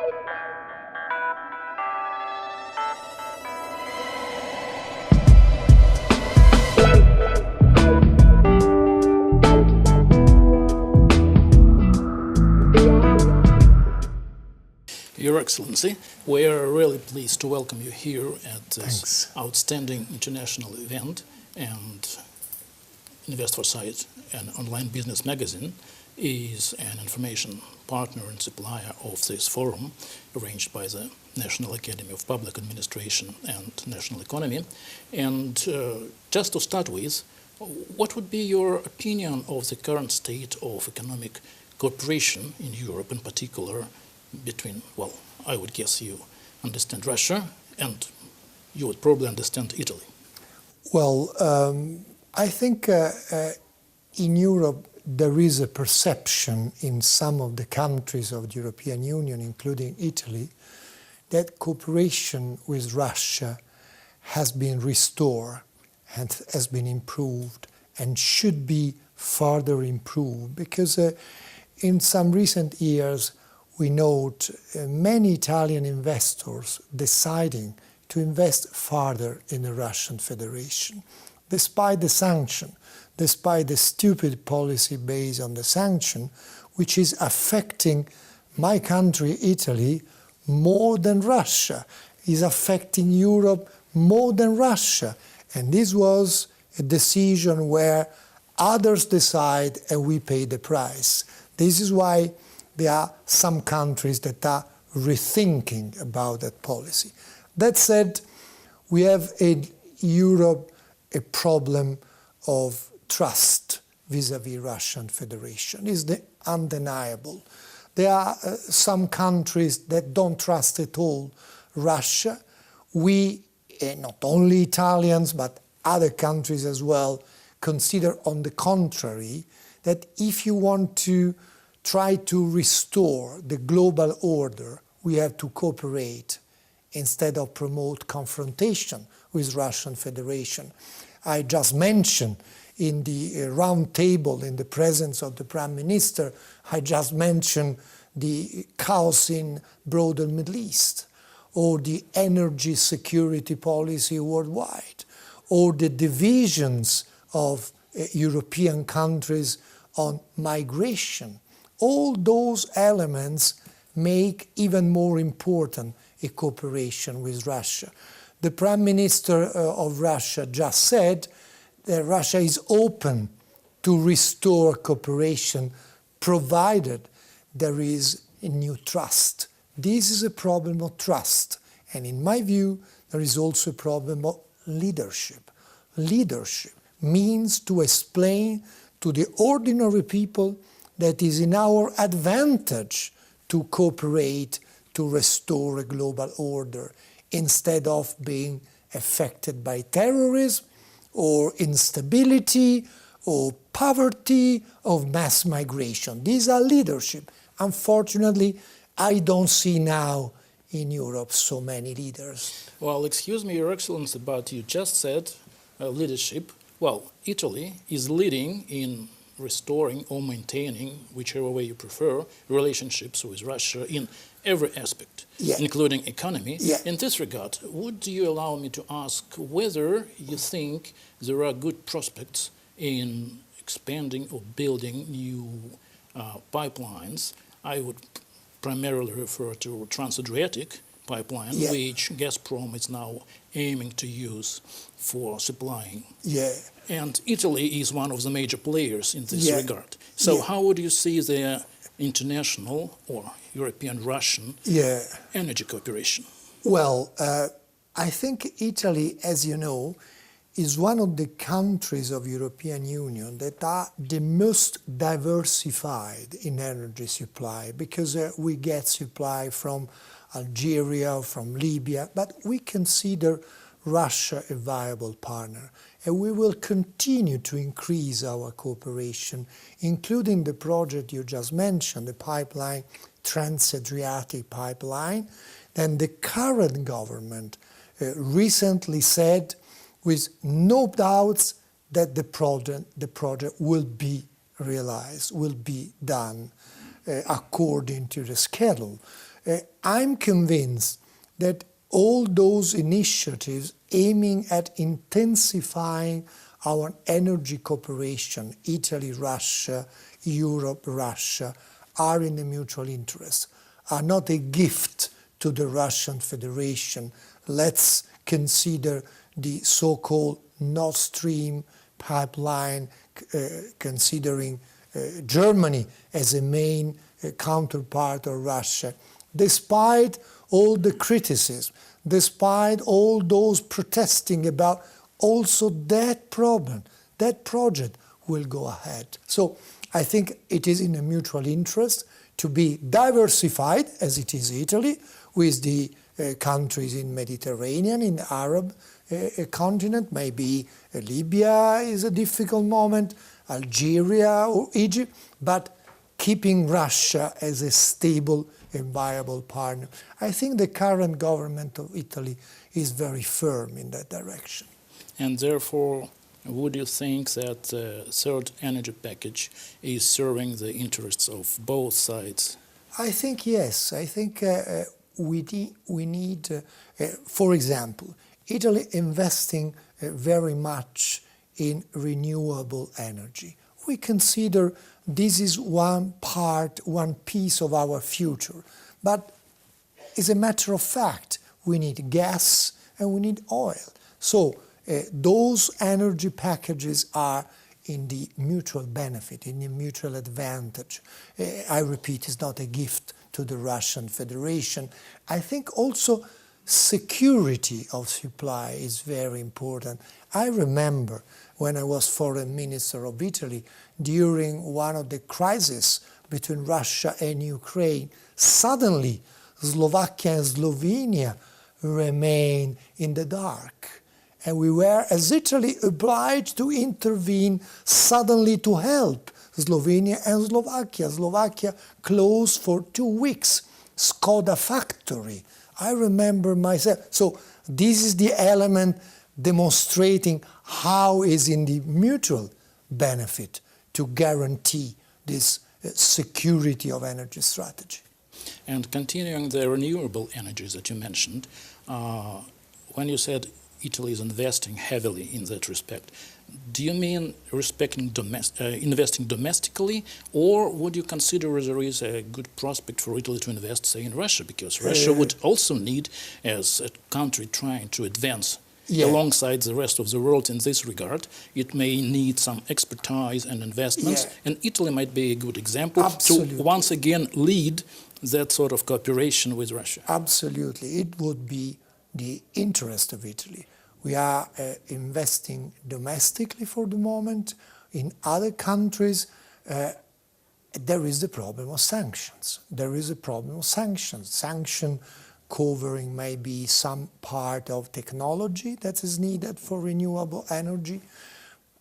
Your Excellency, we are really pleased to welcome you here at this outstanding international event, and Invest Foresight, an online business magazine, is an information partner and supplier of this forum arranged by the National Academy of Public Administration and National Economy. And just to start with, what would be your opinion of the current state of economic cooperation in Europe, in particular between, well, I would guess you understand Russia, and you would probably understand Italy. Well, I think in Europe there is a perception in some of the countries of the European Union, including Italy, that cooperation with Russia has been restored and has been improved and should be further improved, because in some recent years we note many Italian investors deciding to invest further in the Russian Federation, despite the sanction, despite the stupid policy based on the sanction, which is affecting my country, Italy, more than Russia, is affecting Europe more than Russia. And this was a decision where others decide and we pay the price. This is why there are some countries that are rethinking about that policy. That said, we have in Europe a problem of trust vis-à-vis Russian Federation. It's undeniable. There are some countries that don't trust at all Russia. We, not only Italians, but other countries as well, consider on the contrary that if you want to try to restore the global order, we have to cooperate instead of promote confrontation with Russian Federation. I just mentioned in the round table, in the presence of the Prime Minister, I just mentioned the chaos in broader Middle East, or the energy security policy worldwide, or the divisions of European countries on migration. All those elements make even more important a cooperation with Russia. The Prime Minister of Russia just said that Russia is open to restore cooperation provided there is a new trust. This is a problem of trust, and in my view there is also a problem of leadership. Leadership means to explain to the ordinary people that is in our advantage to cooperate to restore a global order instead of being affected by terrorism or instability or poverty or mass migration. These are leadership. Unfortunately, I don't see now in Europe so many leaders. Well, excuse me, Your Excellency, but you just said leadership. Well, Italy is leading in restoring or maintaining, whichever way you prefer, relationships with Russia in every aspect, including economy. In this regard, would you allow me to ask whether you think there are good prospects in expanding or building new pipelines? I would primarily refer to Trans-Adriatic pipeline, which Gazprom is now aiming to use for supplying. And Italy is one of the major players in this regard. So how would you see the international or European-Russian energy cooperation? Well, I think Italy, as you know, is one of the countries of European Union that are the most diversified in energy supply, because we get supply from Algeria, from Libya, but we consider Russia a viable partner. And we will continue to increase our cooperation, including the project you just mentioned, the pipeline, Trans-Adriatic pipeline. Then the current government recently said, with no doubts, that the project will be realized, will be done according to the schedule. I'm convinced that all those initiatives aiming at intensifying our energy cooperation, Italy, Russia, Europe, Russia, are in the mutual interest, are not a gift to the Russian Federation. Let's consider the so-called Nord Stream pipeline, considering Germany as a main counterpart of Russia. Despite all the criticism, despite all those protesting about also that problem, that project will go ahead. So I think it is in a mutual interest to be diversified, as it is Italy, with the countries in Mediterranean, in the Arab continent. Maybe Libya is a difficult moment, Algeria or Egypt, but keeping Russia as a stable and viable partner. I think the current government of Italy is very firm in that direction. And therefore, would you think that the third energy package is serving the interests of both sides? I think yes. I think we need, for example, Italy investing very much in renewable energy. We consider this is one part, one piece of our future. But as a matter of fact, we need gas and we need oil. So those energy packages are in the mutual benefit, in the mutual advantage. I repeat, it's not a gift to the Russian Federation. I think also security of supply is very important. I remember when I was foreign minister of Italy, during one of the crises between Russia and Ukraine, suddenly Slovakia and Slovenia remained in the dark. And we were, as Italy, obliged to intervene suddenly to help Slovenia and Slovakia. Slovakia closed for 2 weeks. Skoda factory. I remember myself. So this is the element demonstrating how is in the mutual benefit to guarantee this security of energy strategy. And continuing the renewable energies that you mentioned, when you said Italy is investing heavily in that respect, do you mean investing domestically, or would you consider there is a good prospect for Italy to invest, say, in Russia? Because Russia would also need, as a country trying to advance alongside the rest of the world in this regard, it may need some expertise and investments, and Italy might be a good example to once again lead that sort of cooperation with Russia. Absolutely. It would be the interest of Italy. We are investing domestically for the moment. In other countries, there is the problem of sanctions. There is a problem of sanctions. Sanction covering maybe some part of technology that is needed for renewable energy.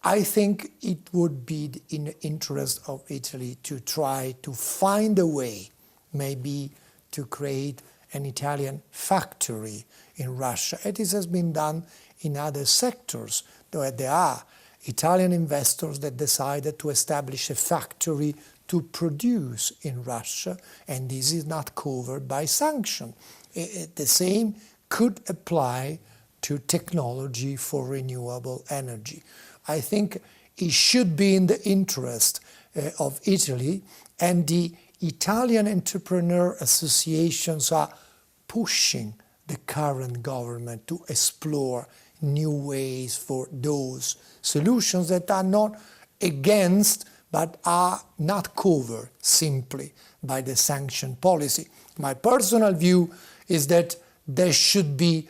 I think it would be in the interest of Italy to try to find a way, maybe to create an Italian factory in Russia. It has been done in other sectors, where there are Italian investors that decided to establish a factory to produce in Russia, and this is not covered by sanction. The same could apply to technology for renewable energy. I think it should be in the interest of Italy, and the Italian entrepreneur associations are pushing the current government to explore new ways for those solutions that are not against but are not covered simply by the sanction policy. My personal view is that there should be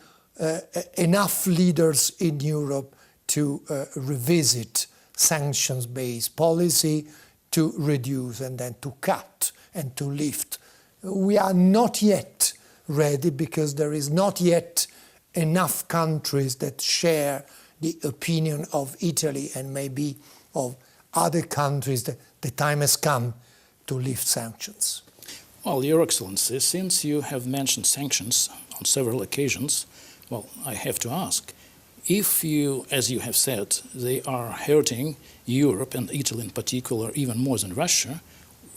enough leaders in Europe to revisit sanctions-based policy, to reduce and then to cut and to lift. We are not yet ready because there is not yet enough countries that share the opinion of Italy and maybe of other countries that the time has come to lift sanctions. Well, Your Excellency, since you have mentioned sanctions on several occasions, well, I have to ask, if you, as you have said, they are hurting Europe and Italy in particular even more than Russia,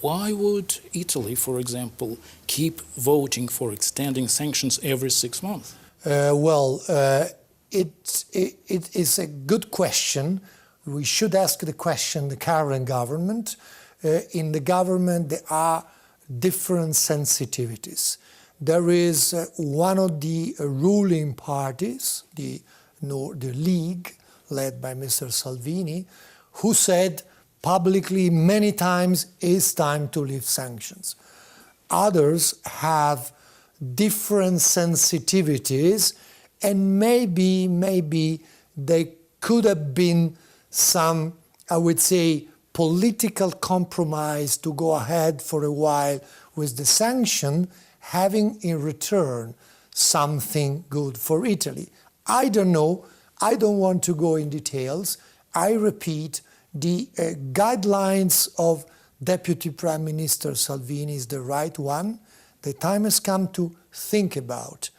why would Italy, for example, keep voting for extending sanctions every 6 months? It is a good question. We should ask the question the current government. In the government, there are different sensitivities. There is one of the ruling parties, the League, led by Mr. Salvini, who said publicly many times it's time to lift sanctions. Others have different sensitivities, and maybe there could have been some, I would say, political compromise to go ahead for a while with the sanction, having in return something good for Italy. I don't know. I don't want to go in details. I repeat, the guidelines of Deputy Prime Minister Salvini is the right one. The time has come to think about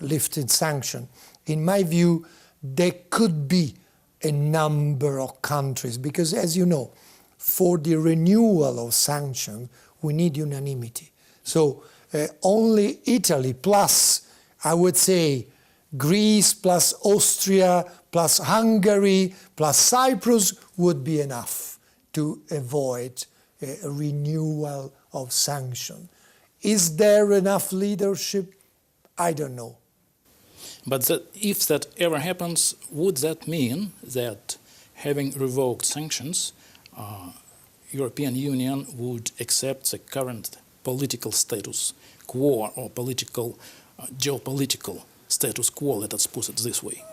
lifting sanction. In my view, there could be a number of countries, because as you know, for the renewal of sanctions, we need unanimity. So only Italy plus, I would say, Greece plus Austria plus Hungary plus Cyprus would be enough to avoid a renewal of sanctions. Is there enough leadership? I don't know. But if that ever happens, would that mean that having revoked sanctions, European Union would accept the current political status quo or geopolitical status quo, let us put it this way?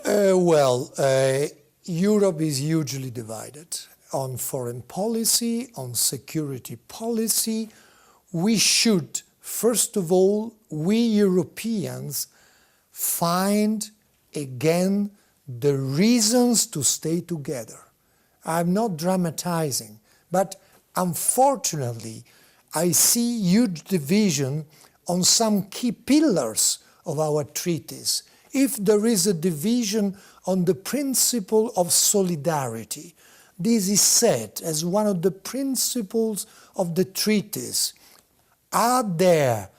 Europe is hugely divided on foreign policy, on security policy. We should, first of all, we Europeans find again the reasons to stay together. I'm not dramatizing, but unfortunately, I see huge division on some key pillars of our treaties. If there is a division on the principle of solidarity, this is said as one of the principles of the treaties. Are there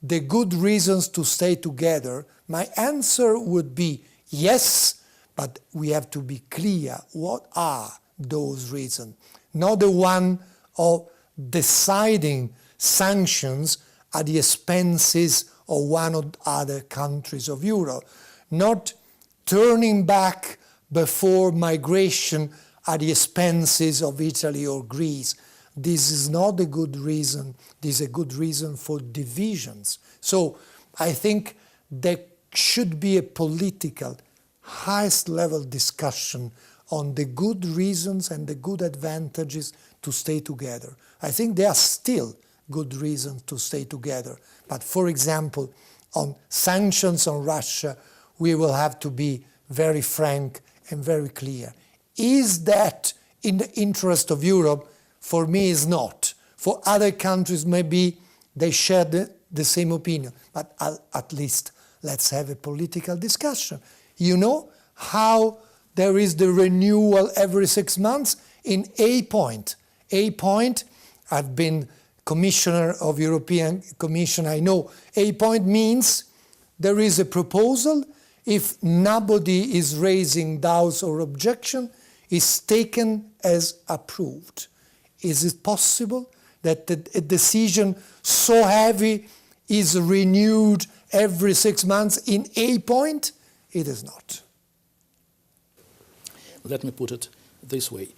the good reasons to stay together? My answer would be yes, but we have to be clear what are those reasons. Not the one of deciding sanctions at the expenses of one or other countries of Europe, not turning back before migration at the expenses of Italy or Greece. This is not a good reason. This is a good reason for divisions. So I think there should be a political, highest level discussion on the good reasons and the good advantages to stay together. I think there are still good reasons to stay together. But for example, on sanctions on Russia, we will have to be very frank and very clear. Is that in the interest of Europe? For me, it's not. For other countries, maybe they share the same opinion. But at least let's have a political discussion. You know how there is the renewal every 6 months? In A point, I've been Commissioner of European Commission, I know. A point means there is a proposal. If nobody is raising doubts or objection, it's taken as approved. Is it possible that a decision so heavy is renewed every 6 months in A point? It is not. Let me put it this way.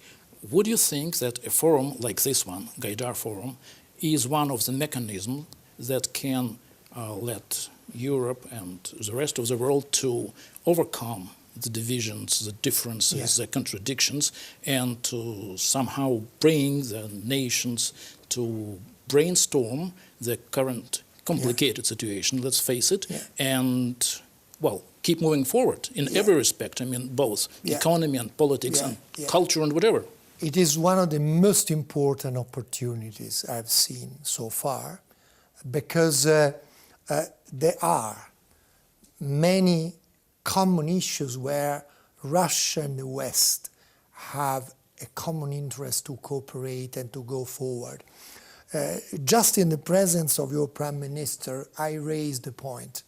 Would you think that a forum like this one, Gaidar Forum, is one of the mechanisms that can let Europe and the rest of the world to overcome the divisions, the differences, the contradictions, and to somehow bring the nations to brainstorm the current complicated situation, let's face it, and, well, keep moving forward in every respect. I mean, both economy and politics and culture and whatever. It is one of the most important opportunities I've seen so far, because there are many common issues where Russia and the West have a common interest to cooperate and to go forward. just in the presence of your Prime Minister, I raised the point.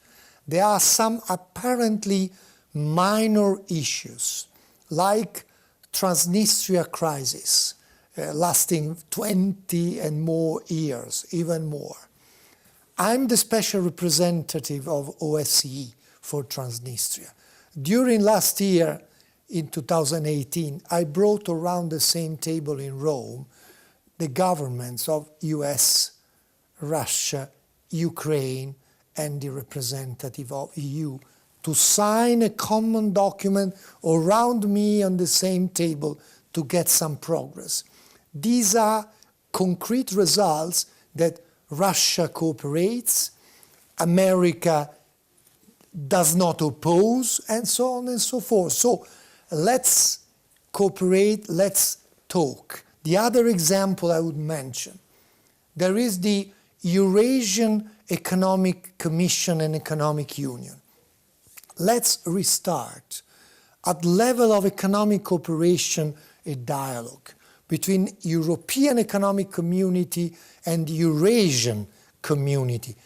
There are some apparently minor issues, like Transnistria crisis, lasting 20 and more years, even more. I'm the special representative of OSCE for Transnistria. During last year, in 2018, I brought around the same table in Rome the governments of US, Russia, Ukraine, and the representative of EU to sign a common document around me on the same table to get some progress. These are concrete results that Russia cooperates, America does not oppose, and so on and so forth. So let's cooperate, let's talk. The other example I would mention, there is the Eurasian Economic Commission and Economic Union. Let's restart at level of economic cooperation a dialogue between European Economic Community and Eurasian Community.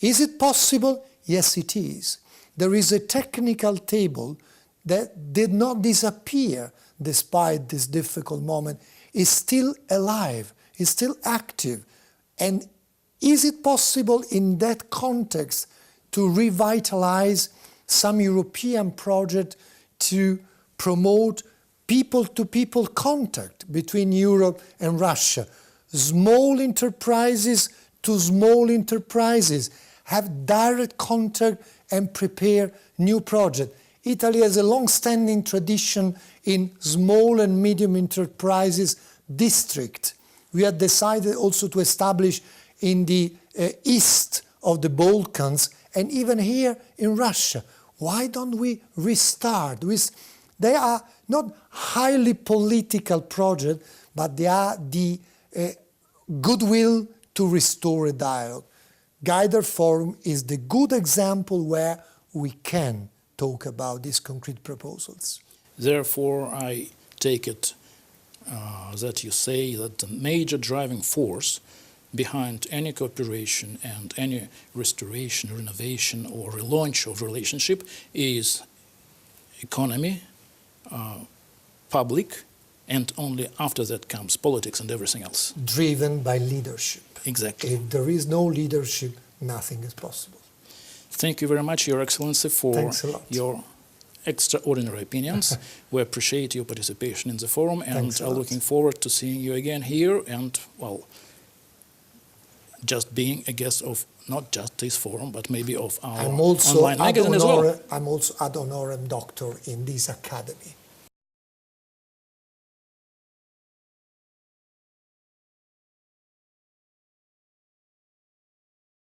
Is it possible? Yes, it is. There is a technical table that did not disappear despite this difficult moment, is still alive, is still active. And is it possible in that context to revitalize some European project to promote people-to-people contact between Europe and Russia? Small enterprises to small enterprises have direct contact and prepare new projects. Italy has a long-standing tradition in small and medium enterprises district. We have decided also to establish in the east of the Balkans and even here in Russia. Why don't we restart? They are not highly political projects, but they are the goodwill to restore a dialogue. Guider Forum is the good example where we can talk about these concrete proposals. Therefore, I take it that you say that the major driving force behind any cooperation and any restoration, renovation, or relaunch of relationship is economy, public, and only after that comes politics and everything else. Driven by leadership. Exactly. If there is no leadership, nothing is possible. Thank you very much, Your Excellency, for your extraordinary opinions. We appreciate your participation in the forum and are looking forward to seeing you again here and, well, just being a guest of not just this forum, but maybe of our online magazine as well. I'm also ad honorem doctor in this academy.